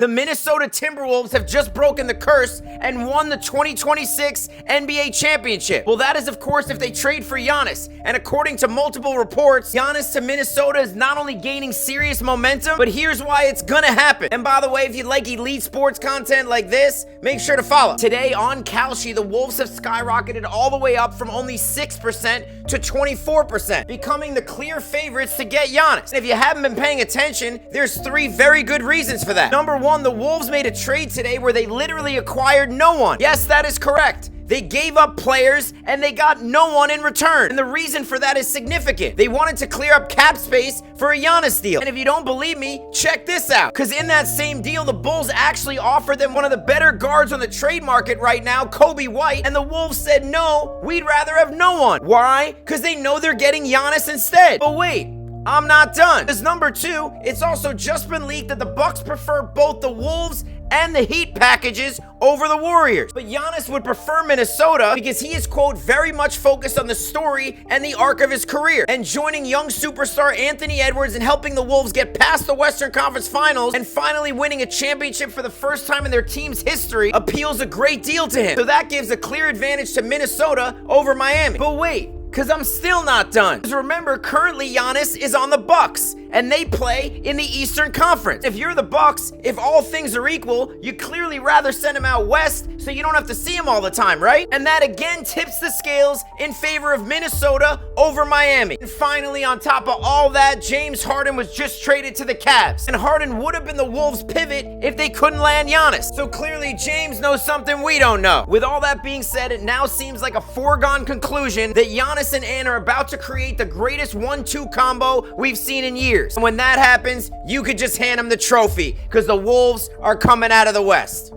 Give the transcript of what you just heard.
The Minnesota Timberwolves have just broken the curse and won the 2026 NBA championship. Well, that is, of course, if they trade for Giannis. And according to multiple reports, Giannis to Minnesota is not only gaining serious momentum, but here's why it's gonna happen. And by the way, if you like elite sports content like this, make sure to follow. Today on Kalshi, the Wolves have skyrocketed all the way up from only 6% to 24%, becoming the clear favorites to get Giannis. And if you haven't been paying attention, there's 3 very good reasons for that. Number 1, the Wolves made a trade today where they literally acquired no one. Yes, that is correct. They gave up players and they got no one in return. And the reason for that is significant. They wanted to clear up cap space for a Giannis deal. And if you don't believe me, check this out. Because in that same deal, the Bulls actually offered them one of the better guards on the trade market right now, Kobe White. And the Wolves said, no, we'd rather have no one. Why? Because they know they're getting Giannis instead. But wait, I'm not done. Because number 2, it's also just been leaked that the Bucks prefer both the Wolves and the Heat packages over the Warriors. But Giannis would prefer Minnesota because he is, quote, very much focused on the story and the arc of his career. And joining young superstar Anthony Edwards and helping the Wolves get past the Western Conference Finals and finally winning a championship for the first time in their team's history appeals a great deal to him. So that gives a clear advantage to Minnesota over Miami. But wait, because I'm still not done. Because remember, currently Giannis is on the Bucks, and they play in the Eastern Conference. If you're the Bucks, if all things are equal, you clearly rather send him out west so you don't have to see him all the time, right? And that again tips the scales in favor of Minnesota over Miami. And finally, on top of all that, James Harden was just traded to the Cavs. And Harden would have been the Wolves' pivot if they couldn't land Giannis. So clearly, James knows something we don't know. With all that being said, it now seems like a foregone conclusion that Giannis and Ant are about to create the greatest 1-2 combo we've seen in years. And when that happens, you could just hand him the trophy because the Wolves are coming out of the West.